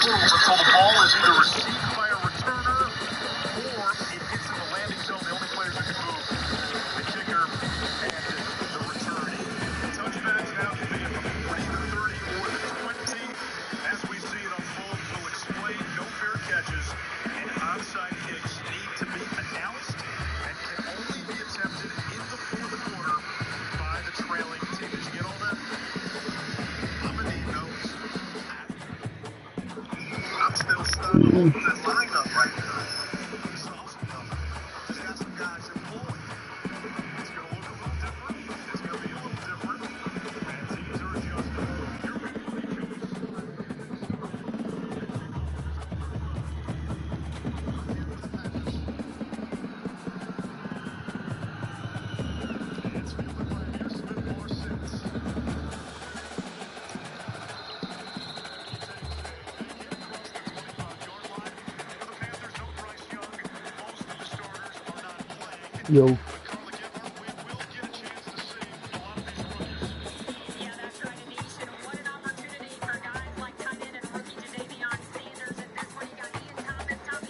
move until the ball is either received by a returner or it hits in the landing zone. The only players that can move, the kicker and the return. Touchbacks now can be from 40 to 30 or the 20. As we see it unfold, we'll explain no fair catches and onside kicks need to be announced and can only be attempted in the fourth quarter by the trailing team. Did you get all that? I'm going to need notes. I'm still stuck on the lineup right now. It's awesome, though. Just got some guys in pulling. It's going to look a little different. It's going to be a little different. And teams are adjusting. Yo.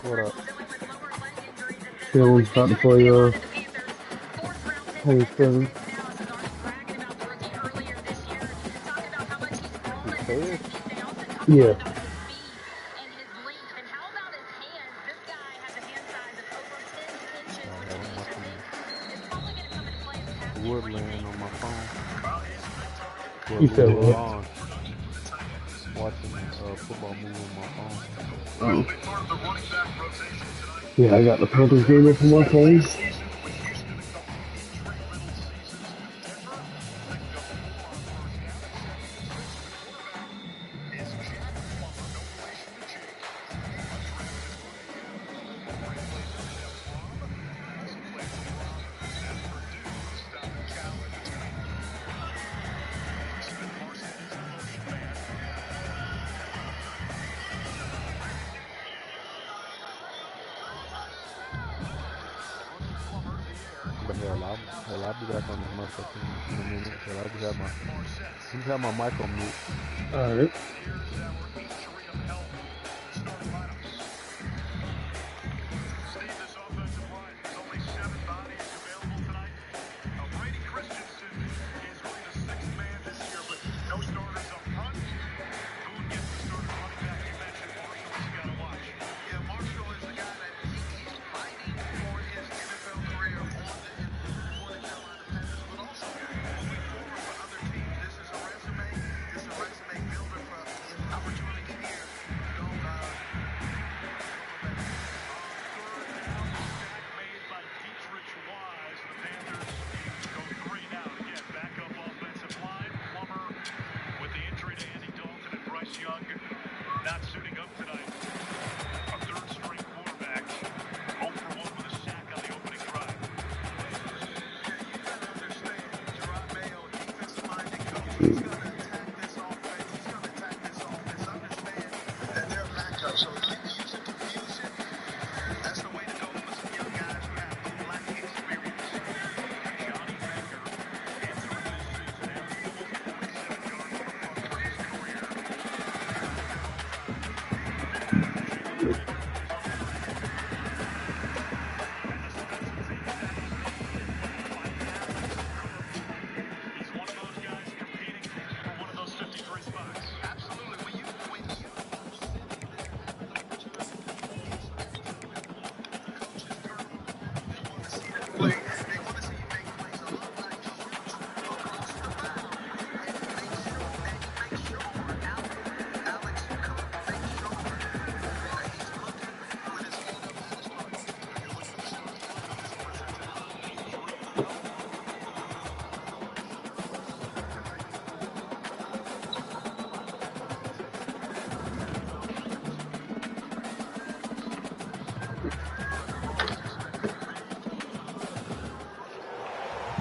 What up? Still starting for your Thanksgiving. Yeah. Woodland on my phone. You said what? Watching football movie on my phone. Oh. Yeah, I got the Panthers game up on my phone. But hell, I'll be back on this motherfucker in a minute. Hell, I just have my mic on mute. Alright. Not suiting up tonight. A third-string quarterback. 0 for 1 with a sack on the opening drive. Yeah, you got to understand, Gerard Mayo, defensive-minded coach, he's going to attack this offense. He's going to attack this offense. Understand that they're backup. So if you use a confusion, that's the way to go with some young guys who have no black experience. Johnny Baker entering this season averaging almost 47 yards per punt for his career.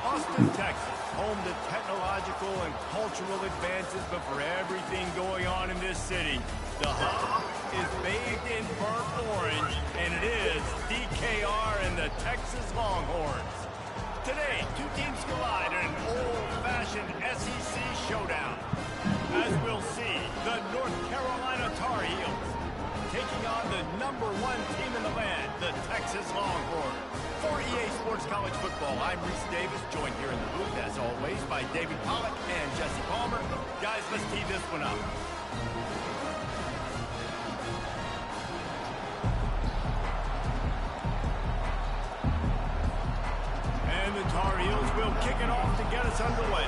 Austin, Texas, home to technological and cultural advances, but for everything going on in this city, the hub is bathed in burnt orange, and it is DKR and the Texas Longhorns. Today, two teams collide in an old-fashioned SEC showdown. As we'll see, the North Carolina Tar Heels on the #1 team in the land, the Texas Longhorns. For EA Sports College Football, I'm Reese Davis, joined here in the booth, as always, by David Pollack and Jesse Palmer. Guys, let's tee this one up. And the Tar Heels will kick it off to get us underway.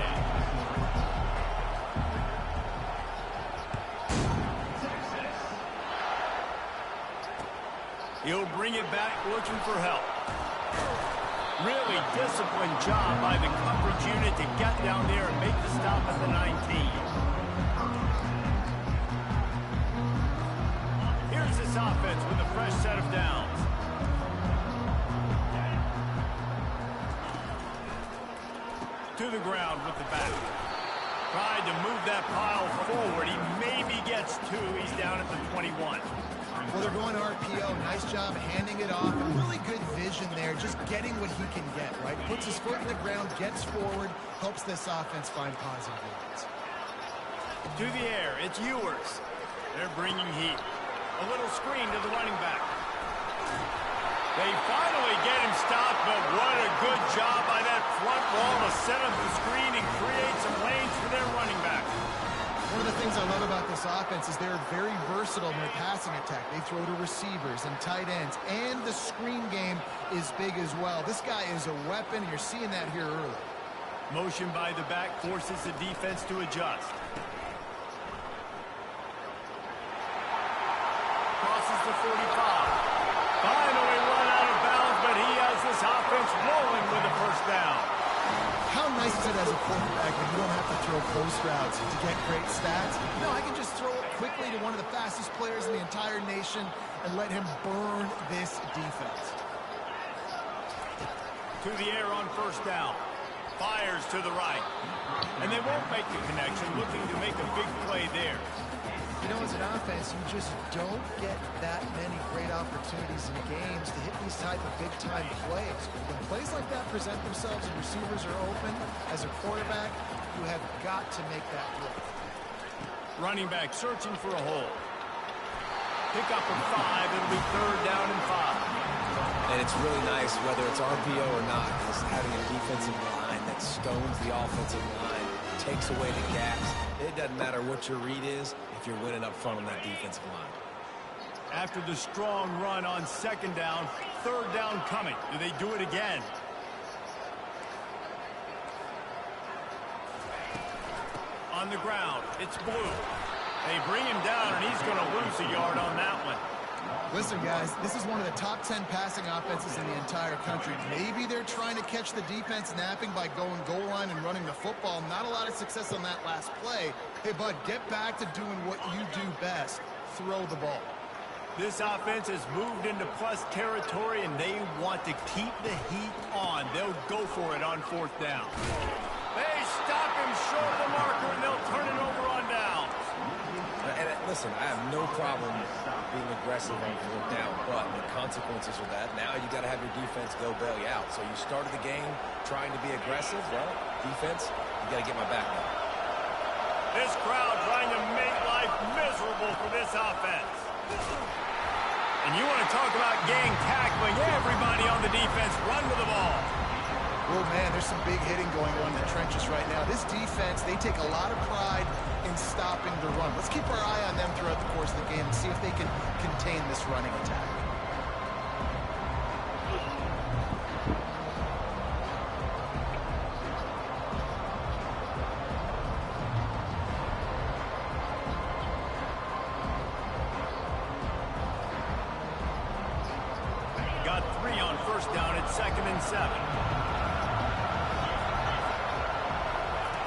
He'll bring it back looking for help. Really disciplined job by the coverage unit to get down there and make the stop at the 19. Here's this offense with a fresh set of downs. To the ground with the back. Tried to move that pile forward. He maybe gets two. He's down at the 21. Well, they're going RPO. Nice job handing it off. Really good vision there, just getting what he can get, right? Puts his foot in the ground, gets forward, helps this offense find positive yards. To the air, it's Ewers. They're bringing heat. A little screen to the running back. They finally get him stopped, but what a good job by that front wall to set up the screen and create some lanes for their running back. One of the things I love about this offense is they're very versatile in their passing attack. They throw to receivers and tight ends, and the screen game is big as well. This guy is a weapon, and you're seeing that here early. Motion by the back forces the defense to adjust. Crosses the 45. Finally run out of bounds, but he has this offense rolling with a first down. How nice is it as a quarterback when you don't have to throw post routes to get great stats? No, I can just throw it quickly to one of the fastest players in the entire nation and let him burn this defense. To the air on first down. Fires to the right. And they won't make the connection, looking to make a big play there. You know, as an offense, you just don't get that many great opportunities in games to hit these type of big-time plays. When plays like that present themselves and receivers are open, as a quarterback, you have got to make that play. Running back searching for a hole. Pick up a 5. It'll be third down and 5. And it's really nice, whether it's RPO or not, is having a defensive line that stones the offensive line, takes away the gaps. It doesn't matter what your read is if you're winning up front on that defensive line. After the strong run on second down, third down coming. Do they do it again? On the ground, it's Blue. They bring him down, and he's going to lose a yard on that one. Listen, guys, this is one of the top 10 passing offenses in the entire country. Maybe they're trying to catch the defense napping by going goal line and running the football. Not a lot of success on that last play. Hey, bud, get back to doing what you do best. Throw the ball. This offense has moved into plus territory, and they want to keep the heat on. They'll go for it on fourth down. They stop him short of the marker, and they'll turn it over on downs. And listen, I have no problem being aggressive on fourth down, but the consequences of that, now you got to have your defense go bail you out. So you started the game trying to be aggressive. Well, defense, you got to get my back now. This crowd trying to make life miserable for this offense. And you want to talk about gang tackling, everybody on the defense run with the ball. Oh, man, there's some big hitting going on in the trenches right now. This defense, they take a lot of pride in stopping the run. Let's keep our eye on them throughout the course of the game and see if they can contain this running attack. Got 3 on first down at 2nd and 7.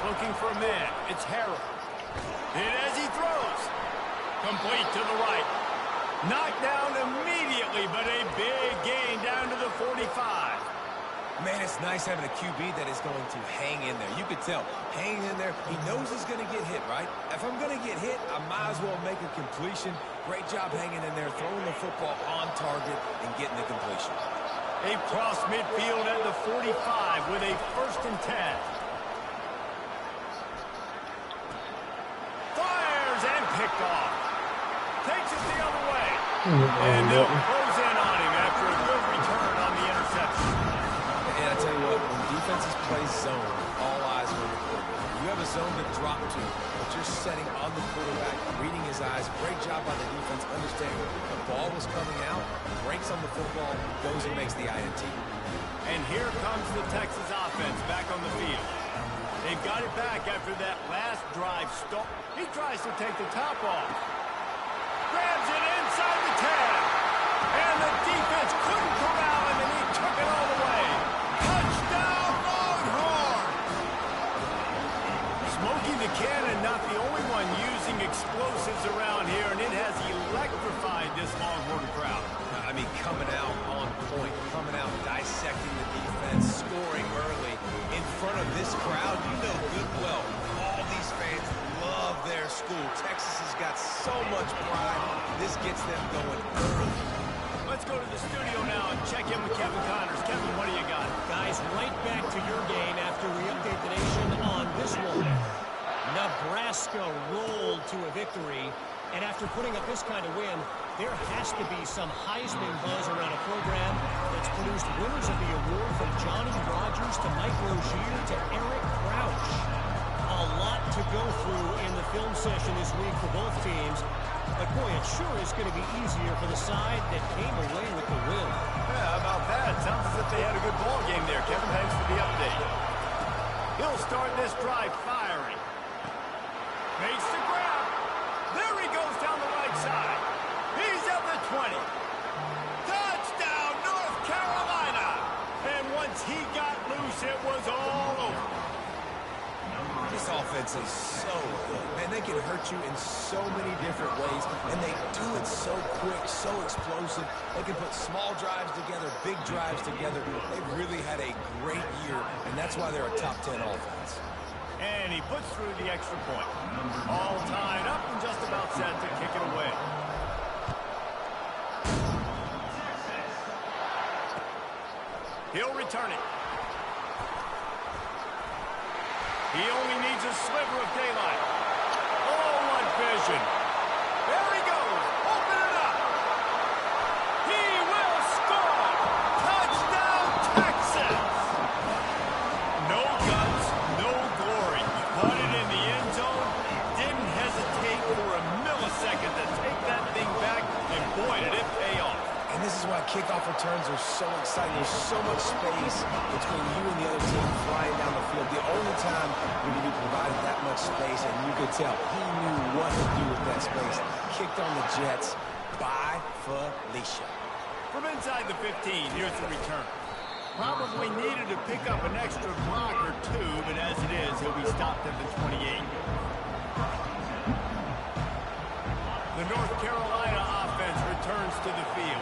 Looking for a man. It's Harrell. Hit as he throws. Complete to the right. Knocked down immediately, but a big gain down to the 45. Man, it's nice having a QB that is going to hang in there. You could tell, hanging in there, he knows he's going to get hit, right? If I'm going to get hit, I might as well make a completion. Great job hanging in there, throwing the football on target and getting the completion. They cross midfield at the 45 with a 1st and 10. Fires and picked off. Takes it the other way. And they'll close in on him after a good return on the interception. And I tell you what, when defenses play zone, all eyes are on the quarterback. You have a zone to drop to, but you're setting on the quarterback, reading his eyes. Great job by the defense, understanding the ball was coming out, breaks on the football, goes and makes the INT. And here comes the Texas offense back on the field. They've got it back after that last drive stop. He tries to take the top off. Grabs it inside the 10. And the defense couldn't corral him, and he took it all the way. Touchdown, Longhorns! Smokey the Cannon, not the only one using explosives around here, and it has electrified this Longhorn crowd. I mean, coming out on point, coming out dissecting the defense, scoring early in front of this crowd. You know good well, all these fans love their school. Texas has got so much pride. This gets them going early. Let's go to the studio now and check in with Kevin Connors. Kevin, what do you got? Guys, right back to your game after we update the nation on this one. Nebraska rolled to a victory, and after putting up this kind of win, there has to be some Heisman buzz around a program that's produced winners of the award from Johnny Rodgers to Mike Rozier to Eric Crouch. A lot to go through in the film session this week for both teams, but boy, it sure is going to be easier for the side that came away with the win. Yeah, how about that? Sounds as if they had a good ball game there. Kevin, thanks for the update. He'll start this drive firing. Makes the grab. There he goes down the right side. He's at the 20. Touchdown, North Carolina. And once he got loose, it was all over. This offense is so good. Man, they can hurt you in so many different ways, and they do it so quick, so explosive. They can put small drives together, big drives together. They've really had a great year, and that's why they're a top 10 offense. And he puts through the extra point. All tied up and just about set to kick it away. He'll return it. He only needs a sliver of daylight. Oh, what vision. There he goes. Open it up. He will score. Touchdown, Texas. No guts, no glory. Put it in the end zone. Didn't hesitate for a millisecond to take that thing back. And boy, did it pay off. And this is why kickoff returns are so exciting. There's so much space between you and the other team flying down the field. The only time when you provided that much space, and you could tell he knew what to do with that space. Kicked on the Jets by Felicia. From inside the 15, here's the return. Probably needed to pick up an extra block or two, but as it is, he'll be stopped at the 28. The North Carolina offense returns to the field.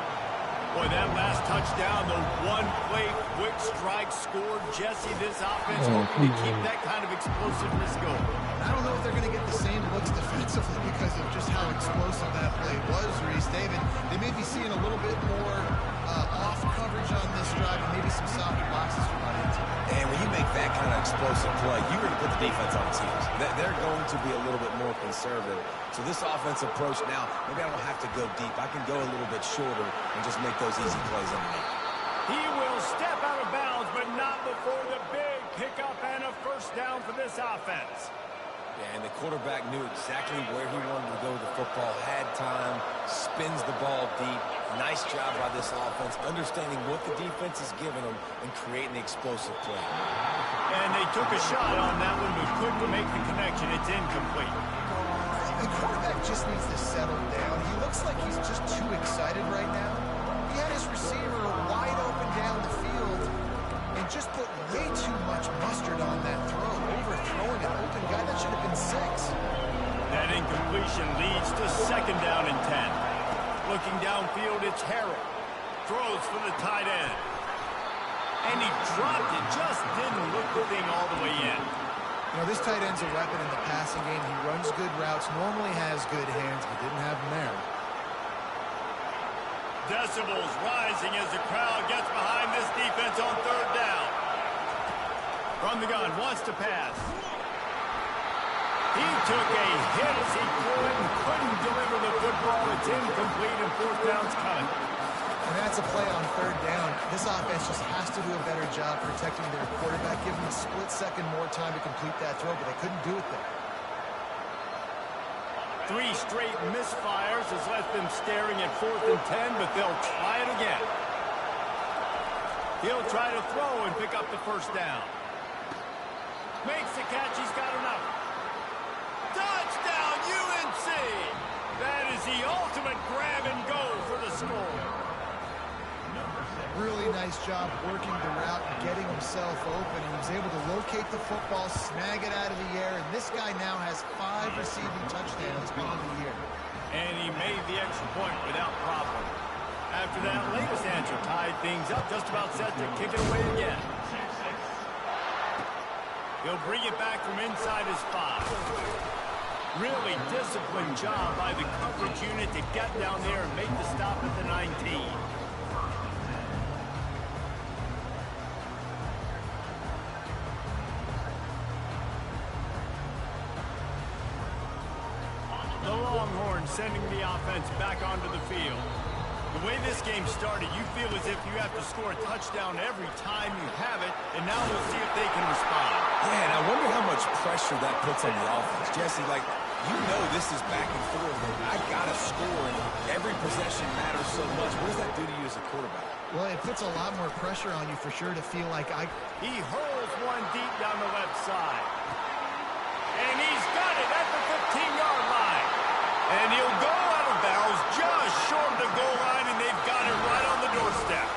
Boy, that last touchdown, the one-play quick strike scored. Jesse, this offense hoping to keep that kind of explosiveness going. I don't know if they're going to get the same looks defensively because of just how explosive that play was, Reese. David, they may be seeing a little bit more off coverage on this drive and maybe some softer boxes to run into. And when you make that kind of explosive play, you're going to put the defense on teams. They're going to be a little bit more conservative. So this offense approach now, maybe I don't have to go deep. I can go a little bit shorter and just make those easy plays underneath. He will step out of bounds, but not before the big pickup and a first down for this offense. Yeah, and the quarterback knew exactly where he wanted to go with the football, had time, spins the ball deep. Nice job by this offense, understanding what the defense is giving them and creating the explosive play. And they took a shot on that one, but couldn't make the connection. It's incomplete. The quarterback just needs to settle down. He looks like he's just too excited right now. He had his receiver wide open down the field and just put way too much mustard on that throw, overthrowing an open guy. That should have been 6. That incompletion leads to second down and 10. Looking downfield, it's Harrell. Throws for the tight end. And he dropped it. Just didn't look the thing all the way in. You know, this tight end's a weapon in the passing game. He runs good routes, normally has good hands, but didn't have them there. Decibels rising as the crowd gets behind this defense on third down. From the gun, wants to pass. He took a hit as he threw it and couldn't deliver the football. It's incomplete and fourth down's coming. And that's a play on third down. This offense just has to do a better job protecting their quarterback, give them a split second more time to complete that throw, but they couldn't do it there. 3 straight misfires has left them staring at 4th and 10, but they'll try it again. He'll try to throw and pick up the first down. Makes the catch. He's got enough. Touchdown, UNC! That is the ultimate grab and go for the score. Really nice job working the route and getting himself open. He was able to locate the football, snag it out of the air, and this guy now has 5 receiving touchdowns on the year. And he made the extra point without problem. After that latest answer tied things up, just about set to kick it away again. He'll bring it back from inside his 5. Really disciplined job by the coverage unit to get down there and make the stop at the 19. The Longhorns sending the offense back onto the field. The way this game started, you feel as if you have to score a touchdown every time you have it, and now we'll see if they can respond. Yeah, and I wonder how much pressure that puts on the offense. Jesse, like, you know this is back and forth. I got to score, and every possession matters so much. What does that do to you as a quarterback? Well, it puts a lot more pressure on you for sure to feel like He hurls one deep down the left side. And he's got it at the 15-yard line. And he'll go out of bounds just short of the goal line, and they've got it right on the doorstep.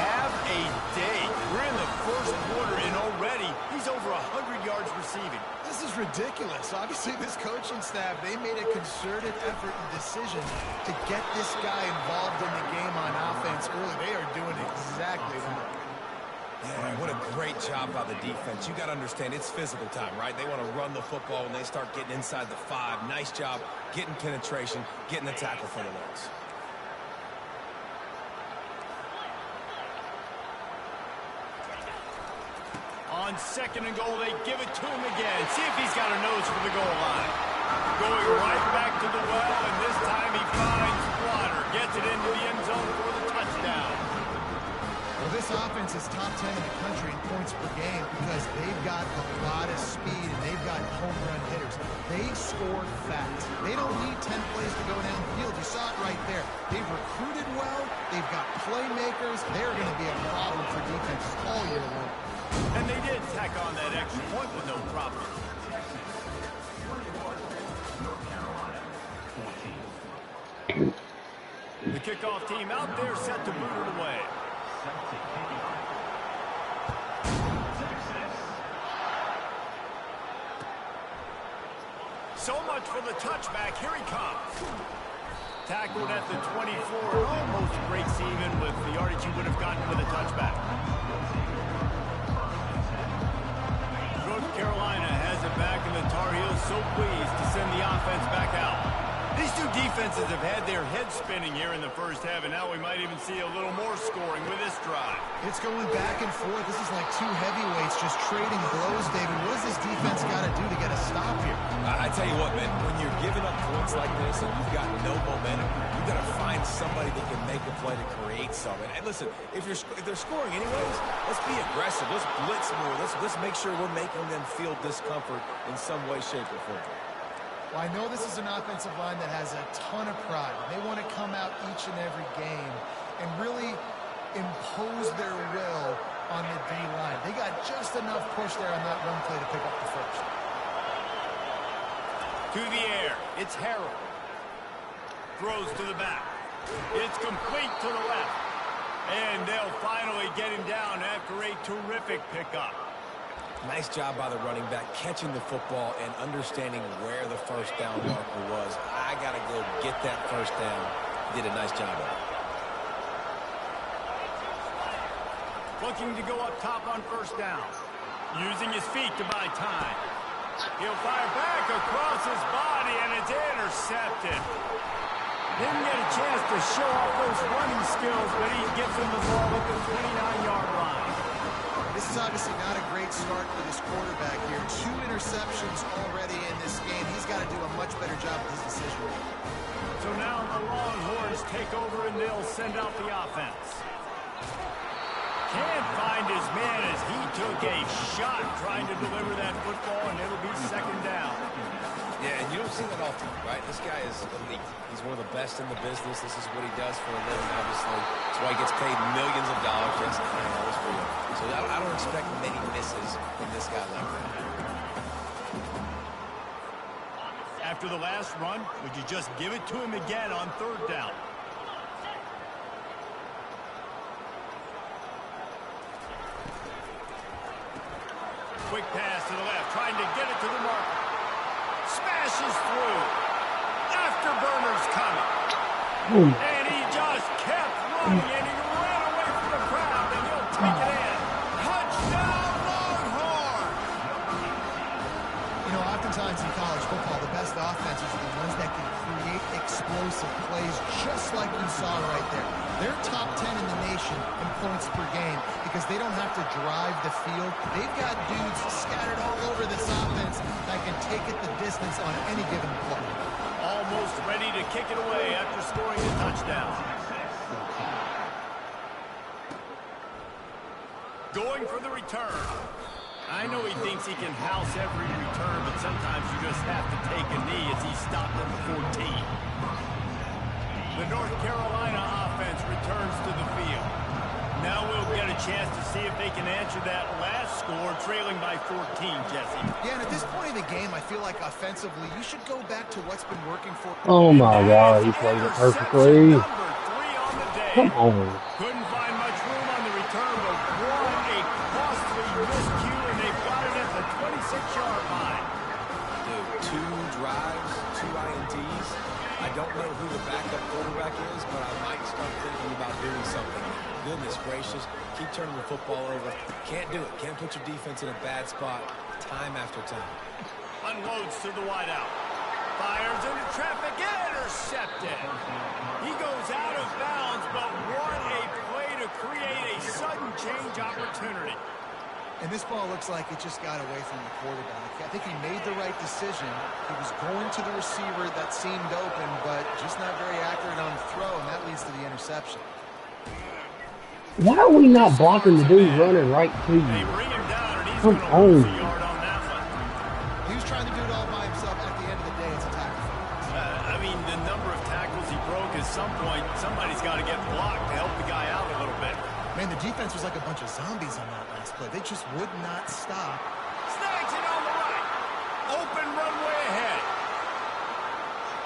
Have a day. We're in the first quarter, and already he's over 100 yards receiving. This is ridiculous. Obviously, this coaching staff, they made a concerted effort and decision to get this guy involved in the game on offense early. They are doing exactly that. Yeah, what a great job by the defense. You got to understand, it's physical time, right? They want to run the football when they start getting inside the 5. Nice job getting penetration, getting the tackle for the loss. On 2nd and goal, they give it to him again. See if he's got a nose for the goal line. Going right back to the well, and this time he finds Water. Gets it into the end zone for the touchdown. Well, this offense is top 10 in the country in points per game because they've got a lot of speed and they've got home run hitters. They score fast. They don't need 10 plays to go downfield. You saw it right there. They've recruited well. They've got playmakers. They're going to be a problem for defenses all year long. And they did tack on that extra point with no problem. The kickoff team out there set to boot it away. So much for the touchback. Here he comes. Tackled at the 24. Almost breaks even with the yardage he would have gotten with a touchback. North Carolina has it back, and the Tar Heels so pleased to send the offense back out. These two defenses have had their heads spinning here in the first half, and now we might even see a little more scoring with this drive. It's going back and forth. This is like two heavyweights just trading blows, David. What does this defense got to do to get a stop here? I tell you what, man, when you're giving up points like this and you've got no momentum, you've got to find somebody that can make a play to create something. And listen, if they're scoring anyways, let's be aggressive. Let's blitz more. Let's make sure we're making them feel discomfort in some way, shape, or form. Well, I know this is an offensive line that has a ton of pride. They want to come out each and every game and really impose their will on the D-line. They got just enough push there on that run play to pick up the first. To the air, it's Harrell. Throws to the back. It's complete to the left. And they'll finally get him down after a terrific pickup. Nice job by the running back, catching the football and understanding where the first down marker was. I got to go get that first down. He did a nice job of it. Looking to go up top on first down. Using his feet to buy time. He'll fire back across his body, and it's intercepted. Didn't get a chance to show off those running skills, but he gets him the ball at the 29-yard line. This is obviously not a great start for this quarterback here. 2 interceptions already in this game. He's got to do a much better better job with his decision. So now the Longhorns take over and they'll send out the offense. Can't find his man as he took a shot trying to deliver that football, and it'll be second down. Yeah, and you don't see that often, right? This guy is elite. He's one of the best in the business. This is what he does for a living, obviously. That's why he gets paid millions of dollars. Yes, that was real. So I don't expect many misses from this guy like that. After the last run, would you just give it to him again on third down? Quick pass to the left, trying to get it to the mark. Smashes through. Afterburner's coming. And he just kept running, and he ran away from the crowd, and he'll take it in. Touchdown, Longhorn! You know, oftentimes in college football, the best offenses are the ones that can create explosive plays, just like you saw right there. They're top 10 in the nation in points per game because they don't have to drive the field. They've got dudes scattered all over this offense that can take it the distance on any given play. Almost ready to kick it away after scoring a touchdown. Going for the return. I know he thinks he can house every return, but sometimes you just have to take a knee as he stopped at the 14. The North Carolina offense returns to the field. Now we'll get a chance to see if they can answer that last score, trailing by 14, Jesse. Yeah, and at this point in the game, I feel like offensively, you should go back to what's been working for. Oh my God, he played it perfectly. Number 3 on the day. Come on. Couldn't find much room on the return, but won a costly miscue, and they've got it at the 26-yard line. Dude, 2 drives, 2 INTs. I don't know who the backup quarterback is, but I might start thinking about doing something. Goodness gracious, keep turning the football over. Can't do it. Can't put your defense in a bad spot time after time. Unloads to the wideout. Fires into traffic, intercepted. He goes out of bounds, but what a play to create a sudden change opportunity. And this ball looks like it just got away from the quarterback. I think he made the right decision. He was going to the receiver that seemed open, but just not very accurate on the throw, and that leads to the interception. Why are we not blocking the dude running right to They you? bring him down, and he's Come going to lose a on. yard on that one. He was trying to do it all by himself. At the end of the day, it's a tackle. I mean, the number of tackles he broke, at some point, somebody's got to get blocked to help the guy out a little bit. Man, the defense was like a bunch of zombies on that last play. They just would not stop. Snags it on the right. Open runway ahead.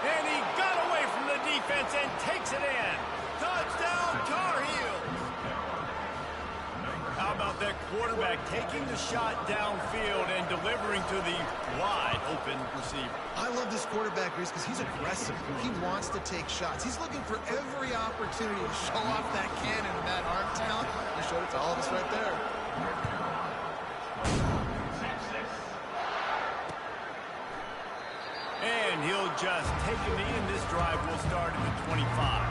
And he got away from the defense and takes it in. Touchdown, Tar Heels. How about that quarterback taking the shot downfield and delivering to the wide open receiver? I love this quarterback, Reese, because he's aggressive. He wants to take shots. He's looking for every opportunity to show off that cannon and that arm talent. He showed it to all of us right there. And he'll just take a knee, and this drive will start at the 25.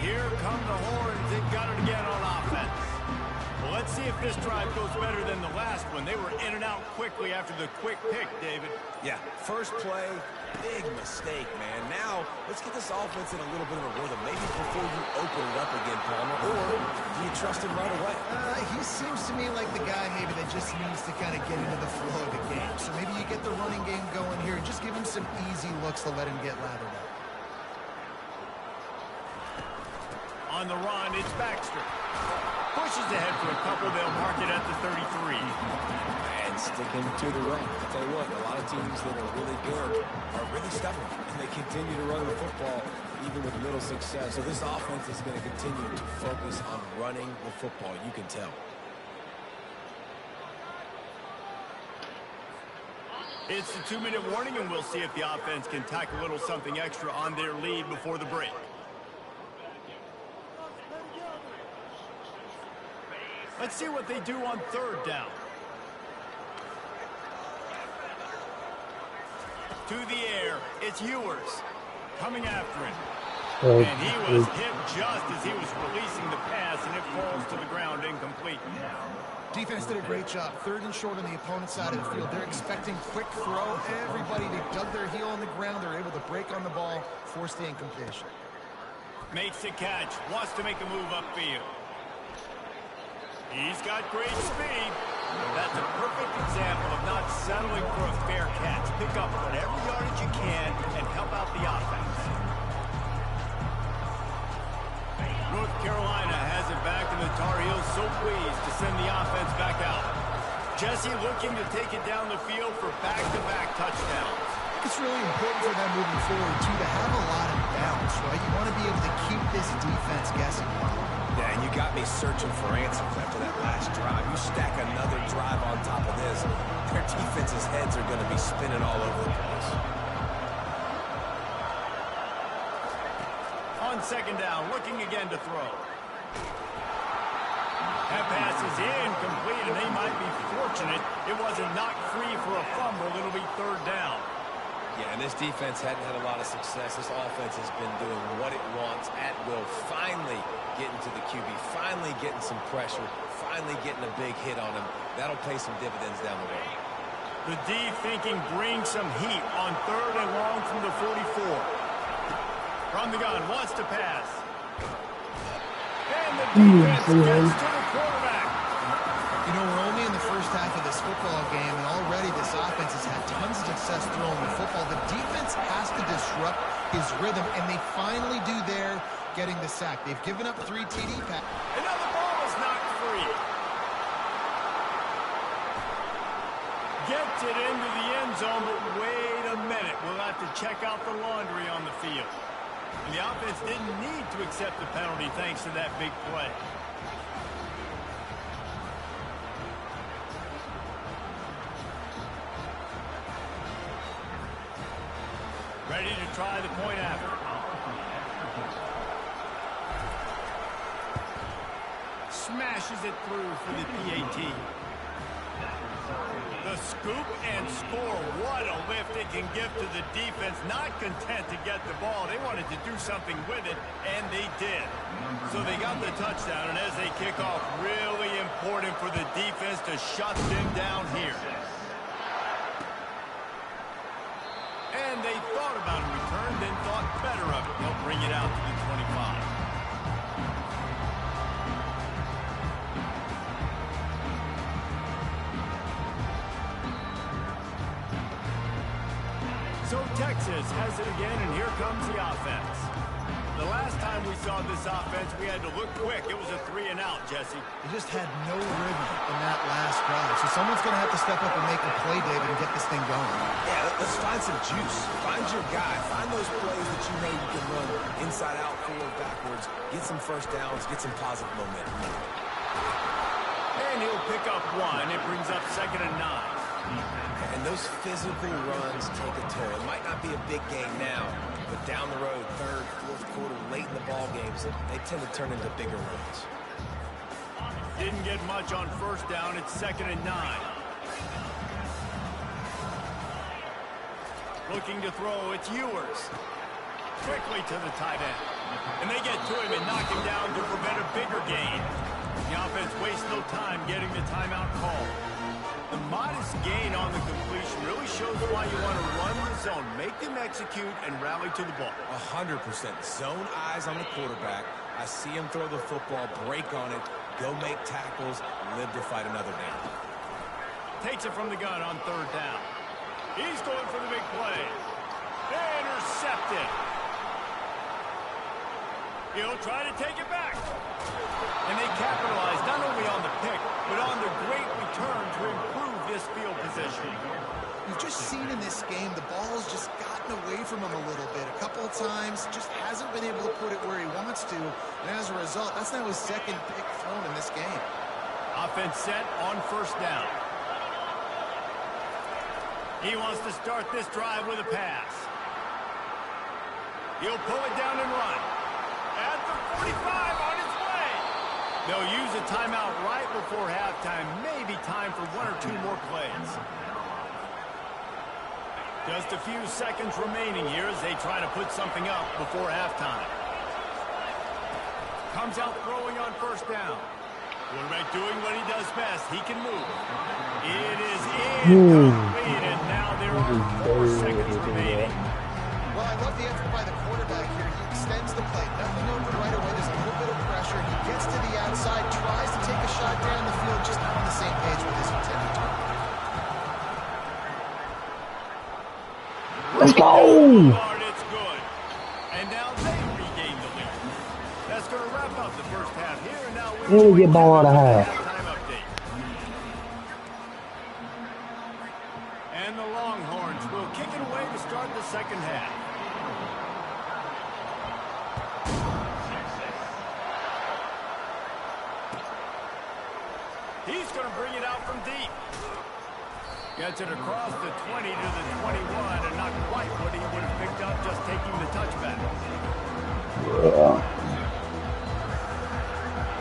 Here come the Horns. They've got it again on offense. Well, let's see if this drive goes better than the last one. They were in and out quickly after the quick pick, David. Yeah, first play, big mistake, man. Now, let's get this offense in a little bit of a rhythm. Maybe before you open it up again, Palmer, or do you trust him right away? He seems to me like the guy maybe that just needs to kind of get into the flow of the game. So maybe you get the running game going here and just give him some easy looks to let him get lathered up. On the run, it's Baxter. Pushes ahead for a couple. They'll mark it at the 33. And sticking to the run. I'll tell you what, a lot of teams that are really good are really stubborn, and they continue to run the football even with little success. So this offense is going to continue to focus on running the football. You can tell. It's the 2-minute warning, and we'll see if the offense can tack a little something extra on their lead before the break. Let's see what they do on third down. To the air, it's Ewers coming after him. And he was hit just as he was releasing the pass, and it falls to the ground incomplete. Defense did a great job. 3rd and short on the opponent's side of the field. They're expecting quick throw. Everybody, they dug their heel on the ground. They're able to break on the ball, force the incompletion. Makes the catch, wants to make a move upfield. He's got great speed. That's a perfect example of not settling for a fair catch. Pick up whatever yardage you can and help out the offense. North Carolina has it back, and the Tar Heels so pleased to send the offense back out. Jesse looking to take it down the field for back-to-back touchdowns. It's really important for them moving forward, too, to have a lot of balance, right? You want to be able to keep this defense guessing. Yeah, and you got me searching for answers after that last drive. You stack another drive on top of this, their defense's heads are going to be spinning all over the place. On 2nd down, looking again to throw. That pass is incomplete, and they might be fortunate it wasn't knocked free for a fumble. It'll be 3rd down. Yeah, and this defense hadn't had a lot of success. This offense has been doing what it wants at will. Finally getting to the QB, finally getting some pressure, finally getting a big hit on him. That'll pay some dividends down the road. The D thinking bring some heat on 3rd and long from the 44. From the gun, wants to pass. And the defense gets to the quarterback. You know, we're only in the first half of this football game, and already this offense has had tons of success throwing the football. The defense has to disrupt his rhythm, and they finally do there, getting the sack. They've given up 3 TD passes. Another ball is knocked free. Gets it into the end zone, but wait a minute. We'll have to check out the laundry on the field. And the offense didn't need to accept the penalty thanks to that big play. Ready to try the point after. Smashes it through for the PAT. The scoop and score. What a lift it can give to the defense. Not content to get the ball. They wanted to do something with it, and they did. So they got the touchdown, and as they kick off, really important for the defense to shut them down here. And they thought about a return, then thought better of it. They'll bring it out to the 25. So Texas has it again, and here comes the offense. The last time we saw this offense, we had to look quick. It was a 3-and-out, Jesse. They just had no rhythm in that last drive. So someone's going to have to step up and make a play, David, and get this thing going. Yeah, let's find some juice. Find your guy. Find those plays that you know you can run inside out, forward, backwards. Get some first downs. Get some positive momentum. And he'll pick up 1. It brings up 2nd and 9. And those physical runs take a toll. It might not be a big game now, but down the road, 3rd, 4th quarter, late in the ball games, they tend to turn into bigger runs. Didn't get much on 1st down. It's 2nd and 9. Looking to throw. It's Ewers. Quickly to the tight end. And they get to him and knock him down to prevent a bigger gain. The offense wastes no time getting the timeout call. The modest gain on the completion really shows why you want to run the zone, make them execute, and rally to the ball. 100%. Zone eyes on the quarterback. I see him throw the football, break on it, go make tackles, live to fight another down. Takes it from the gun on 3rd down. He's going for the big play. Intercepted. He'll try to take it back. And they capitalize not only on the pick, but on the great return to improve this field position. You've just seen in this game, the ball's just gotten away from him a little bit. A couple of times, just hasn't been able to put it where he wants to. And as a result, that's now his 2nd pick thrown in this game. Offense set on 1st down. He wants to start this drive with a pass. He'll pull it down and run. At the 45 on his way. They'll use a timeout right before halftime. Maybe time for 1 or 2 more plays. Just a few seconds remaining here as they try to put something up before halftime. Comes out throwing on first down. Quarterback doing what he does best. He can move. It is incomplete, and now there are 4 seconds remaining. Well, I love the effort by the quarterback here. He extends the play. Nothing open right away. There's a little bit of pressure. He gets to the outside, tries to take a shot down the field, just not on the same page with his intended target. Let's go! It's good. And now they regain the lead. That's going to wrap up the first half here, and now we get ball out of half. Halftime update. And the Longhorns will kick it away to start the second half. He's going to bring it out from deep. Gets it across the 20 to the 21, and not quite what he would have picked up just taking the touchback.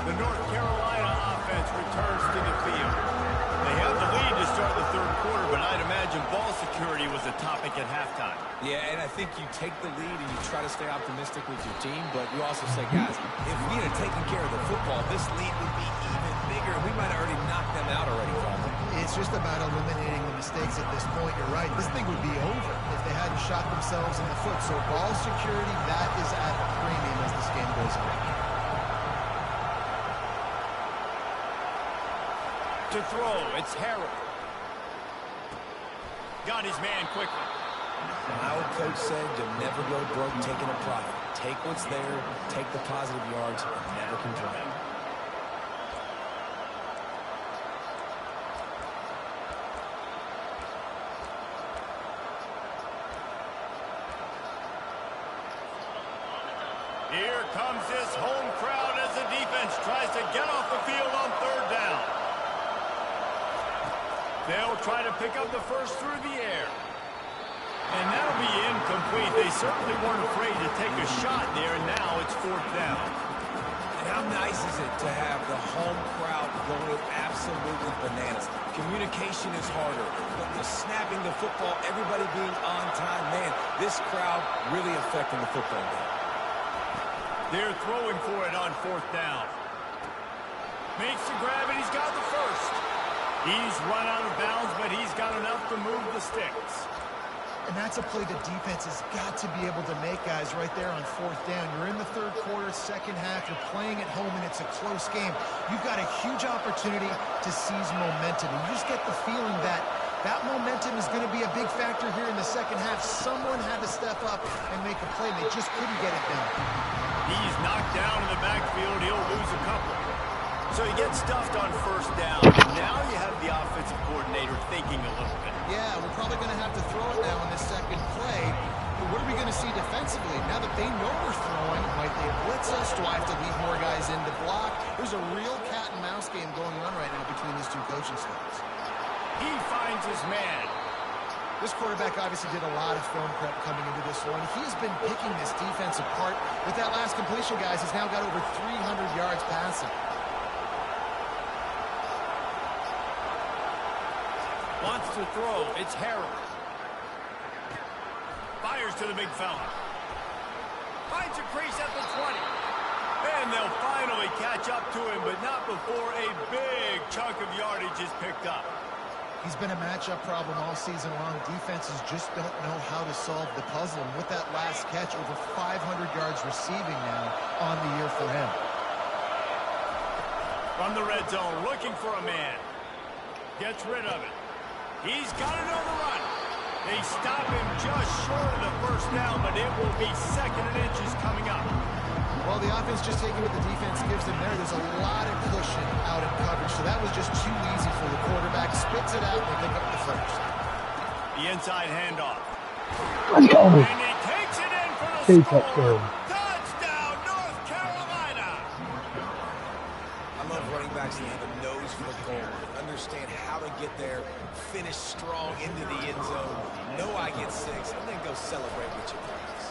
The North Carolina offense returns to the field. They have the lead to start the third quarter, but I'd imagine ball security was a topic at halftime. Yeah, and I think you take the lead and you try to stay optimistic with your team, but you also say, guys, if we had taken care of the football, this lead would be even bigger. We might have already knocked them out already, Tom. It's just about eliminating the mistakes at this point. You're right. This thing would be over if they hadn't shot themselves in the foot. So ball security, that is at a premium as this game goes on. To throw, it's Harrell. Got his man quickly. My old coach said you'll never go broke taking a profit. Take what's there, take the positive yards, and never complain. Here comes this home crowd as the defense tries to get off the field on third down. They'll try to pick up the first through the air. And that'll be incomplete. They certainly weren't afraid to take a shot there, and now it's fourth down. And how nice is it to have the home crowd going absolutely bananas? Communication is harder, but the snapping the football, everybody being on time, man, this crowd really affecting the football game. They're throwing for it on fourth down. Makes the grab, and he's got the first. He's run out of bounds, but he's got enough to move the sticks. And that's a play the defense has got to be able to make, guys, right there on fourth down. You're in the third quarter, second half. You're playing at home, and it's a close game. You've got a huge opportunity to seize momentum. And you just get the feeling that that momentum is going to be a big factor here in the second half. Someone had to step up and make a play. They just couldn't get it done. He's knocked down in the backfield. He'll lose a couple. So he gets stuffed on first down. Now you have the offensive coordinator thinking a little bit. Yeah, we're probably going to have to throw it now in this second play. But what are we going to see defensively? Now that they know we're throwing, might they blitz us? Do I have to leave more guys in to block? There's a real cat and mouse game going on right now between these two coaching staffs. He finds his man. This quarterback obviously did a lot of film prep coming into this one. He's been picking this defense apart. With that last completion, guys, he's now got over 300 yards passing. Wants to throw. It's Harrell. Fires to the big fella. Finds a crease at the 20. And they'll finally catch up to him, but not before a big chunk of yardage is picked up. He's been a matchup problem all season long. Defenses just don't know how to solve the puzzle. And with that last catch, over 500 yards receiving now on the year for him. From the red zone, looking for a man. Gets rid of it. He's got it on the run. They stop him just short of the first down, but it will be second and inches coming up. Well, the offense just taking what the defense gives them there. There's a lot of cushion out in coverage, so that was just too easy for the quarterback. Spits it out and pick up the first. The inside handoff. Let's go. And he takes it in for the Two score. touchdowns. Touchdown, North Carolina. I love running backs that have a nose for the goal. Understand how to get there, finish strong into the end zone. Know I get 6, and then go celebrate with your friends.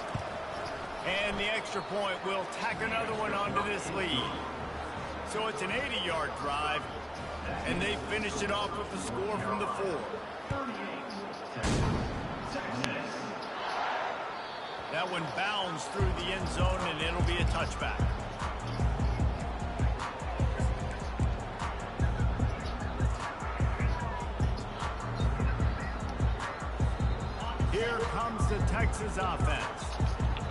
And the extra point will tack another one onto this lead. So it's an 80-yard drive, and they finished it off with the score from the 4. That one bounds through the end zone, and it'll be a touchback. comes the Texas offense.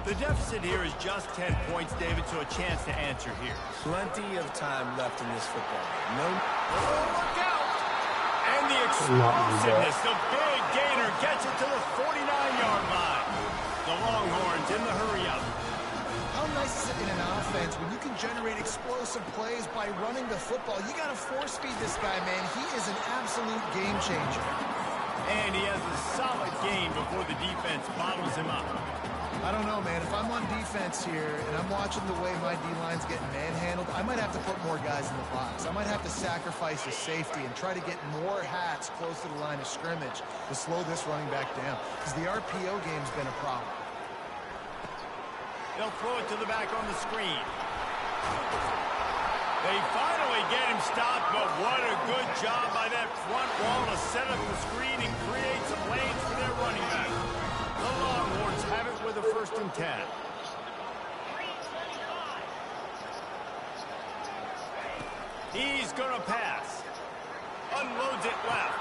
The deficit here is just 10 points, David, so a chance to answer here. Plenty of time left in this football game. No. Oh, look out! And the explosiveness, the big gainer gets it to the 49-yard line. The Longhorns in the hurry-up. How nice is it in an offense when you can generate explosive plays by running the football? You got to force feed this guy, man. He is an absolute game changer. And he has a solid gain before the defense bottles him up. I don't know, man. If I'm on defense here and I'm watching the way my D-line's getting manhandled, I might have to put more guys in the box. I might have to sacrifice a safety and try to get more hats close to the line of scrimmage to slow this running back down, because the RPO game's been a problem. They'll throw it to the back on the screen. They finally get him stopped, but what a good job by that front wall to set up the screen and create some lanes for their running back. The Longhorns have it with a 1st and 10. He's going to pass. Unloads it left.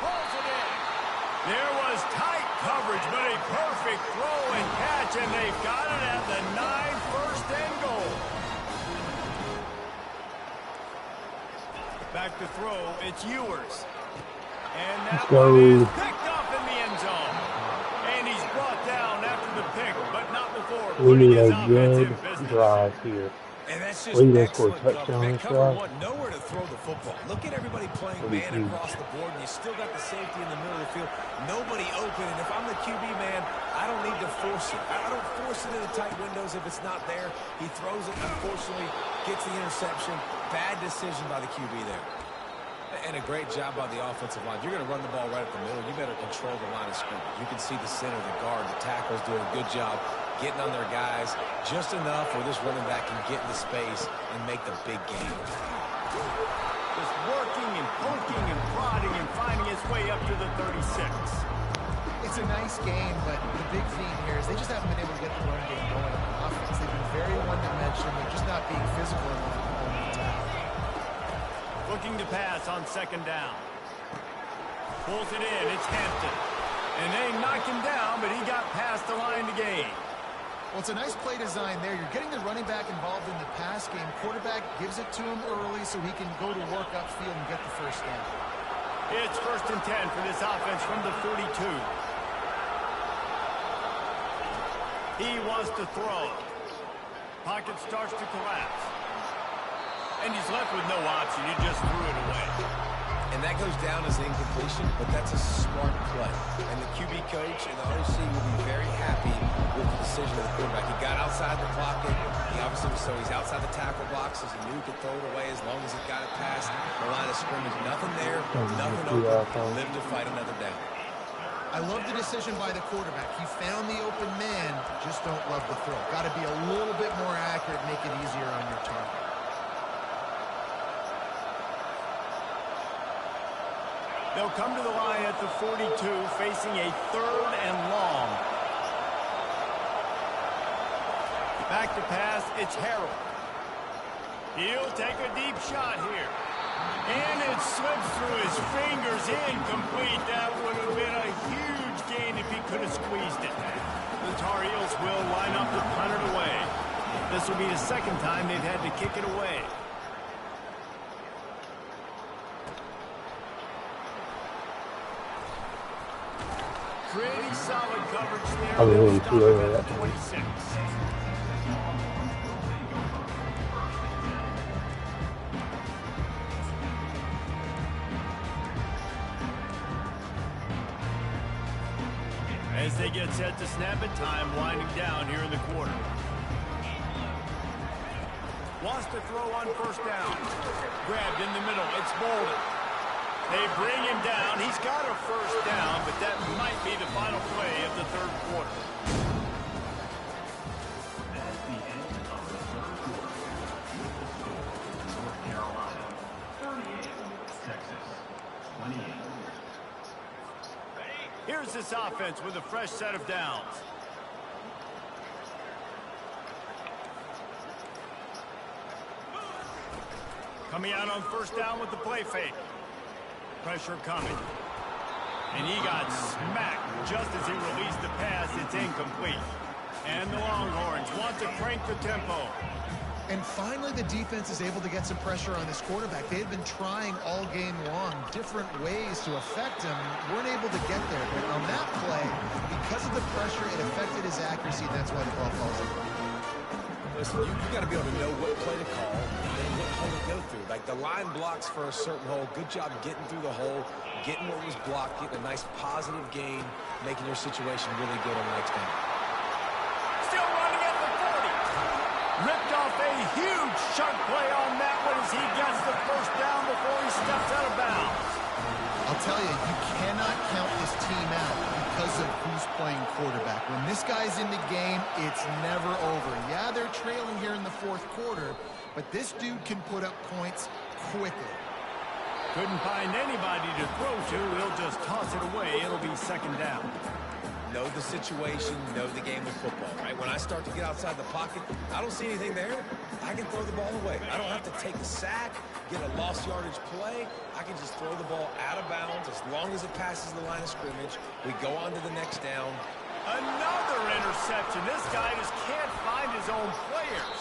Pulls it in. There was tight coverage, but a perfect throw and catch, and they've got it at the 9, 1st and goal. Back to throw, it's Ewers. And that one is picked off in the end zone. And he's brought down after the pick, but not before. We need a good drive here. And that's just We just scored excellent touchdown cover. this Cover drive. one, nowhere to throw the football. Look at everybody playing man across the board, and you still got the safety in the middle of the field. Nobody open, and if I'm the QB, man, I don't need to force it. I don't force it into tight windows if it's not there. He throws it, unfortunately, gets the interception. Bad decision by the QB there. And a great job by the offensive line. You're going to run the ball right up the middle. You better control the line of scrimmage. You can see the center, the guard, the tackles doing a good job getting on their guys just enough where this running back can get into space and make the big game. Just working and poking and prodding and finding his way up to the 36. It's a nice game, but the big theme here is they just haven't been able to get the run game going on offense. They've been very one-dimensional. They're just not being physical enough on the attack. Looking to pass on 2nd down. Pulls it in. It's Hampton. And they knock him down, but he got past the line to gain. Well, it's a nice play design there. You're getting the running back involved in the pass game. Quarterback gives it to him early so he can go to work upfield and get the 1st down. It's 1st and 10 for this offense from the 42. He wants to throw. Pocket starts to collapse. And he's left with no option. He just threw it away. And that goes down as an incompletion, but that's a smart play. And the QB coach and the OC will be very happy with the decision of the quarterback. He got outside the pocket. He obviously, so he's outside the tackle box, as he knew he could throw it away as long as he got it past the line of scrimmage. Nothing there, nothing open. Live to fight another down. I love the decision by the quarterback. He found the open man, just don't love the throw. Got to be a little bit more accurate, make it easier on your target. They'll come to the line at the 42, facing a 3rd and long. Back to pass, it's Harrell. He'll take a deep shot here. And it slips through his fingers, incomplete. That would have been a huge gain if he could have squeezed it. The Tar Heels will line up to punt it away. This will be the 2nd time they've had to kick it away. Pretty solid coverage there. I was really Stop too early at that the time. 26. As they get set to snap it, time winding down here in the quarter. Wants to throw on 1st down. Grabbed in the middle. It's Bolden. They bring him down. He's got a 1st down, but that might be the final play of the 3rd quarter. At the end of the 3rd quarter, North Carolina 38, Texas 28. Here's this offense with a fresh set of downs. Coming out on 1st down with the play fake. Pressure coming. And he got smacked just as he released the pass. It's incomplete. And the Longhorns want to crank the tempo. And finally, the defense is able to get some pressure on this quarterback. They had been trying all game long different ways to affect him. Weren't able to get there. But on that play, because of the pressure, it affected his accuracy, and that's why the ball falls in. Listen, you got to be able to know what play to call and what hole to go through. Like the line blocks for a certain hole. Good job getting through the hole, getting what was blocked, getting a nice positive gain, making your situation really good on the next down. Still running at the 40. Ripped off a huge chunk play on that one as he gets the first down before he steps out of bounds. I'll tell you, you cannot count this team out because of who's playing quarterback. When this guy's in the game, it's never over. Yeah, they're trailing here in the fourth quarter, but this dude can put up points quickly. Couldn't find anybody to throw to. He'll just toss it away. It'll be second down. Know the situation, know the game of football, right? When I start to get outside the pocket, I don't see anything there. I can throw the ball away. I don't have to take a sack, get a lost yardage play. I can just throw the ball out of bounds as long as it passes the line of scrimmage. We go on to the next down. Another interception. This guy just can't find his own players.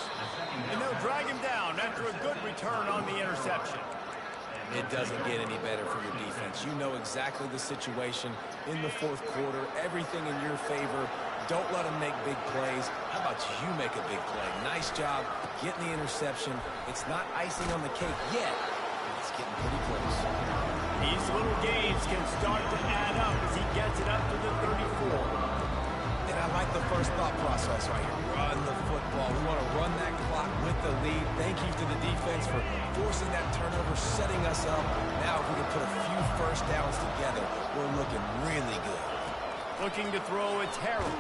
And they'll drag him down after a good return on the interception. It doesn't get any better for your defense. You know exactly the situation in the fourth quarter. Everything in your favor. Don't let them make big plays. How about you make a big play? Nice job getting the interception. It's not icing on the cake yet, but it's getting pretty close. These little gains can start to add up as he gets it up to the 34. And I like the first thought process right here. Run the football. We want to run that clock with the lead. Thank you to the defense for forcing that turnover, setting us up. Now if we can put a few first downs together, we're looking really good. Looking to throw, it's Harold.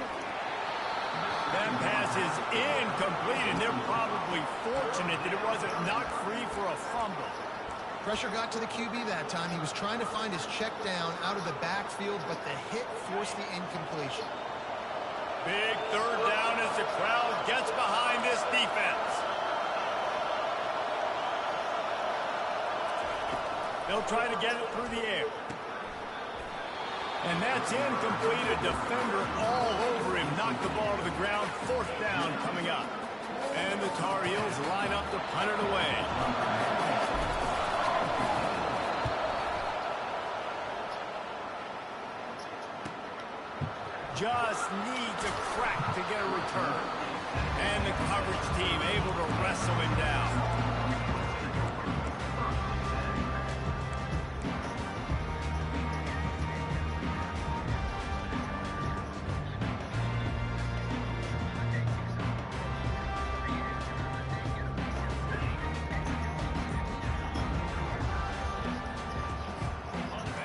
That pass is incomplete, and they're probably fortunate that it wasn't knocked free for a fumble. Pressure got to the QB that time. He was trying to find his check down out of the backfield, but the hit forced the incompletion. Big third down as the crowd gets behind this defense. They'll try to get it through the air. And that's incomplete. A defender all over him. Knocked the ball to the ground. Fourth down coming up. And the Tar Heels line up to punt it away. Just needs a crack to get a return. And the coverage team able to wrestle him down.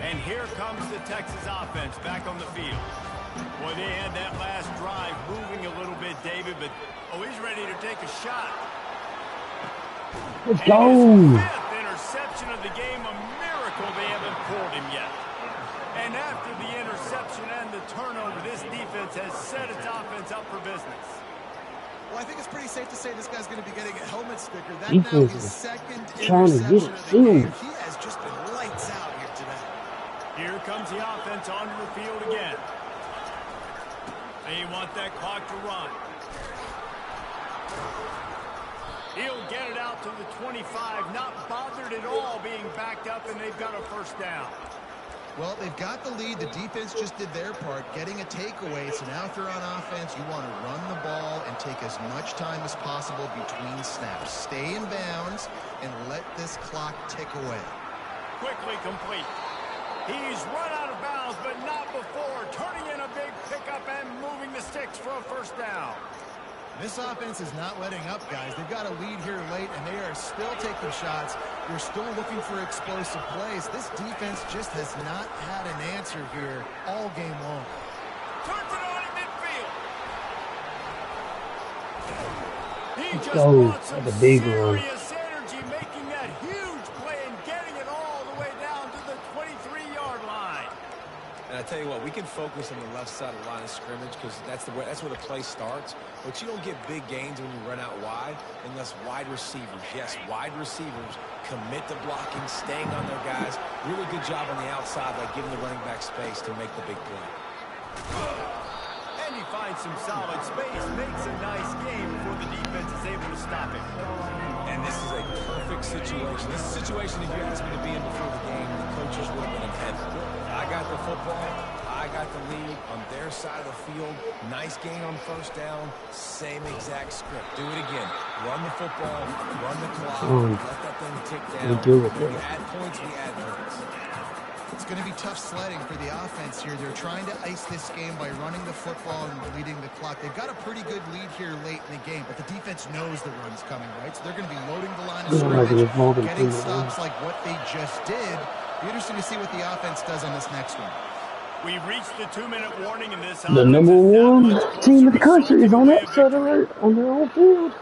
And here comes the Texas offense back on the field. Boy, they had that last drive moving a little bit, David, but he's ready to take a shot. Let's go. Fifth interception of the game, a miracle they haven't pulled him yet. And after the interception and the turnover, this defense has set its offense up for business. Well, I think it's pretty safe to say this guy's going to be getting a helmet sticker. That Defense now his is second trying to get interception it of the game. too. He has just been lights out here today. Here comes the offense onto the field again. They want that clock to run. He'll get it out to the 25, not bothered at all being backed up, and they've got a first down. Well, they've got the lead. The defense just did their part, getting a takeaway. So now if they're on offense, you want to run the ball and take as much time as possible between snaps. Stay in bounds and let this clock tick away. Quickly complete. He's run out of bounds, but not before. Turning in a big pickup and moving the sticks for a first down. This offense is not letting up, guys. They've got a lead here late, and they are still taking shots. They're still looking for explosive plays. This defense just has not had an answer here all game long. Turns it on in midfield. He Let's just go. brought some That's a big run. serious energy, making that huge play and getting it all the way down to the 23-yard line. And I tell you what, we can focus on the left side of the line of scrimmage because that's where the play starts. But you don't get big gains when you run out wide unless wide receivers, yes, wide receivers commit to blocking, staying on their guys. Really good job on the outside by giving the running back space to make the big play. And he finds some solid space, makes a nice game before the defense is able to stop it. And this is a perfect situation. This is a situation, if you asked me to be in before the game, the coaches would have been in heaven. I got the football. I got the lead on their side of the field. Nice gain on first down. Same exact script. Do it again. Run the football. Run the clock. Let that thing tick down. We add points. We add points. It's going to be tough sledding for the offense here. They're trying to ice this game by running the football and leading the clock. They've got a pretty good lead here late in the game, but the defense knows the run's coming, right? So they're going to be loading the line of scrimmage, getting stops like what they just did. Be interesting to see what the offense does on this next one. We've reached the 2-minute warning in this. The number one team in the country is on upset alert on their own field.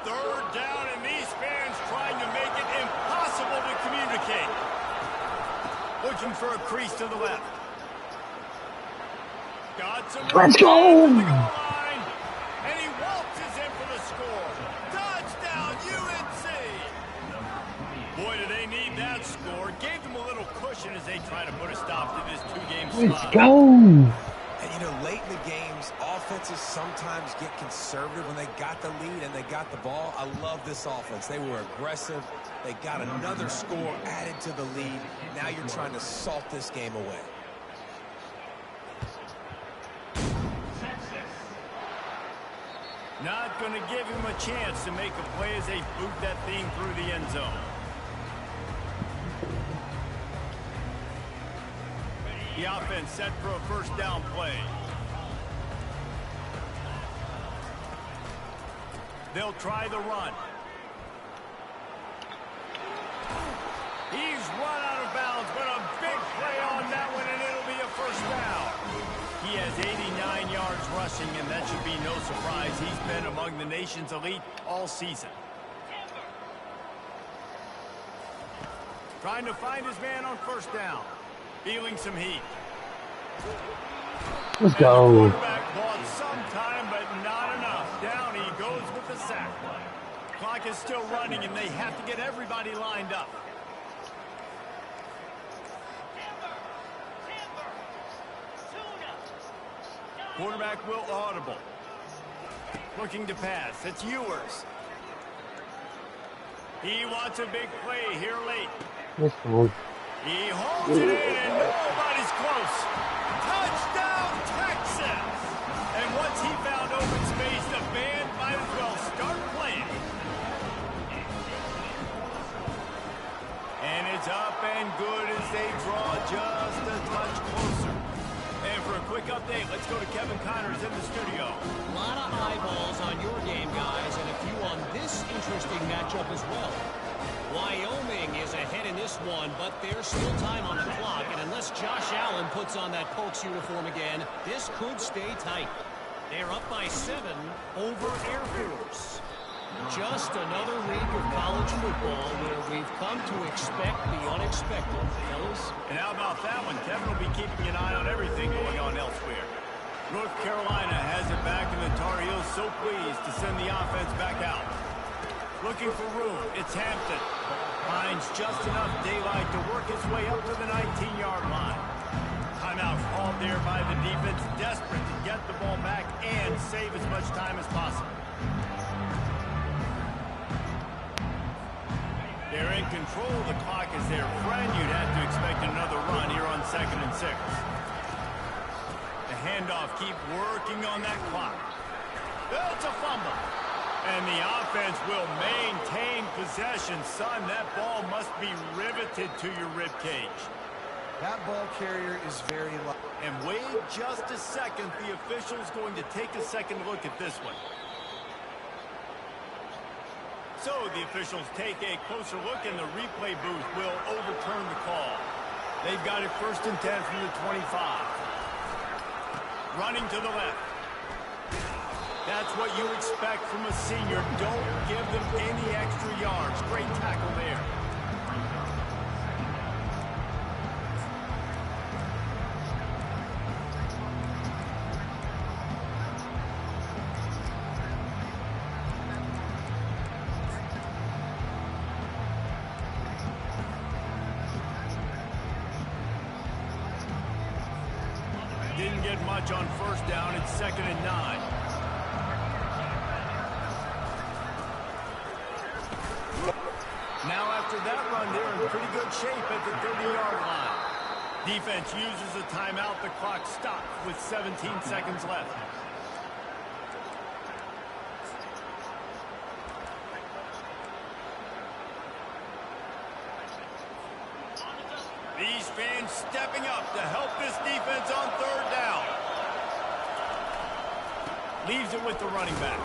Third down, and these fans trying to make it impossible to communicate. Looking for a crease to the left. Got some. Let's go! Line, and he waltzes in for the score. Touchdown, UNC! Boy, do they need that score. Gave them a little cushion as they try to put a stop to this two-game slide. Let's go! And, you know, late in the games, offenses sometimes get conservative when they got the lead and they got the ball. I love this offense. They were aggressive. They got another score added to the lead. Now you're trying to salt this game away. Not going to give him a chance to make a play as they boot that thing through the end zone. The offense set for a first down play. They'll try the run. He's run out of bounds, but a big play on that one, and it'll be a first down. He has 89 yards rushing, and that should be no surprise. He's been among the nation's elite all season. Trying to find his man on first down. Feeling some heat. Let's go. And the quarterback bought some time, but not enough. Down he goes with the sack. Clock is still running, and they have to get everybody lined up. Quarterback will audible. Looking to pass. It's Ewers. He wants a big play here late. Let's go. He holds it in, and nobody's close. Touchdown, Texas! And once he found open space, the band might as well start playing. And it's up and good as they draw just a touch closer. And for a quick update, let's go to Kevin Connors in the studio. A lot of eyeballs on your game, guys, and a few on this interesting matchup as well. Wyoming is ahead in this one, but there's still time on the clock, and unless Josh Allen puts on that Pokes uniform again, this could stay tight. They're up by 7 over Air Force. Just another week of college football where we've come to expect the unexpected, fellas. And how about that one? Kevin will be keeping an eye on everything going on elsewhere. North Carolina has it back, and the Tar Heels so pleased to send the offense back out. Looking for room. It's Hampton. Finds just enough daylight to work his way up to the 19-yard line. Timeout called there by the defense, desperate to get the ball back and save as much time as possible. They're in control of the clock as their friend. You'd have to expect another run here on 2nd and 6. The handoff, keep working on that clock. That's a fumble. And the offense will maintain possession. Son, that ball must be riveted to your ribcage. That ball carrier is very low. And wait just a second. The official's going to take a second look at this one. So the officials take a closer look, and the replay booth will overturn the call. They've got it 1st and 10 from the 25. Running to the left. That's what you expect from a senior. Don't give them any extra yards. Great tackle there. get much on first down. It's 2nd and 9. Now after that run, they're in pretty good shape at the 30-yard line. Defense uses a timeout. The clock stops with 17 seconds left. These fans stepping up to help this defense on 3rd down. Leaves it with the running back.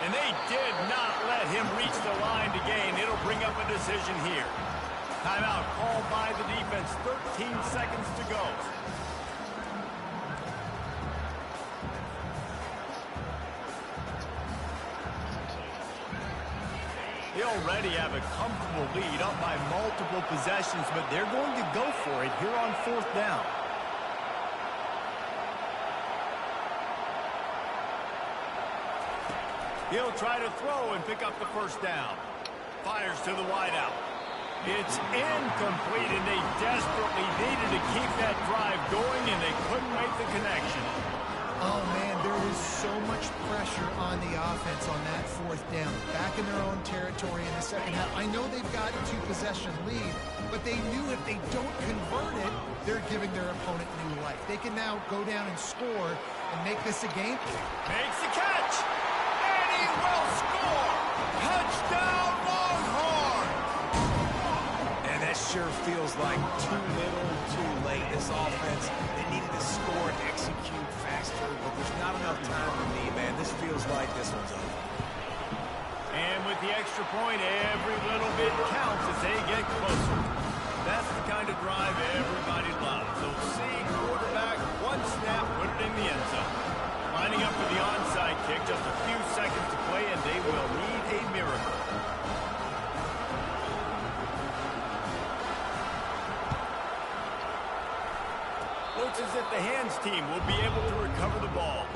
And they did not let him reach the line to gain. It'll bring up a decision here. Timeout called by the defense. 13 seconds to go. They already have a comfortable lead, up by multiple possessions, but they're going to go for it here on 4th down. He'll try to throw and pick up the 1st down. Fires to the wideout. It's incomplete, and they desperately needed to keep that drive going, and they couldn't make the connection. Oh, man, there is so much pressure on the offense on that 4th down. Back in their own territory in the second half. I know they've got a 2-possession lead, but they knew if they don't convert it, they're giving their opponent new life. They can now go down and score and make this a game. Makes the catch, and he will score. Touchdown, Longhorn! And that sure feels like too little, too late. This offense, they needed to score and execute faster, but there's not enough time for me, man. This feels like this one's over. And with the extra point, every little bit counts as they get closer. That's the kind of drive everybody loves. So see quarterback, one snap, put it in the end zone. Lining up for the onside kick, just a few seconds to play, and they will need a miracle. Looks as if the hands team will be able to recover the ball.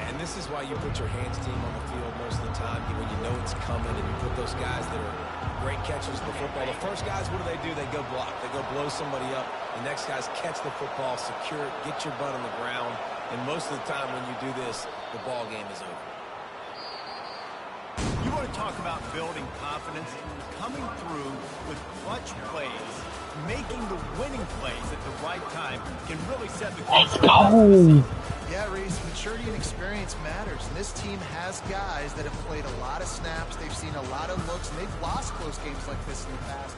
And this is why you put your hands team on the field most of the time, when you know it's coming, and you put those guys that are great catchers of the football. The first guys, what do? They go block. They go blow somebody up. The next guys catch the football, secure it, get your butt on the ground. And most of the time when you do this, the ball game is over. You want to talk about building confidence? Coming through with clutch plays, making the winning plays at the right time can really set the course. Let's go! Yeah, Reese, maturity and experience matters. And this team has guys that have played a lot of snaps. They've seen a lot of looks, and they've lost close games like this in the past.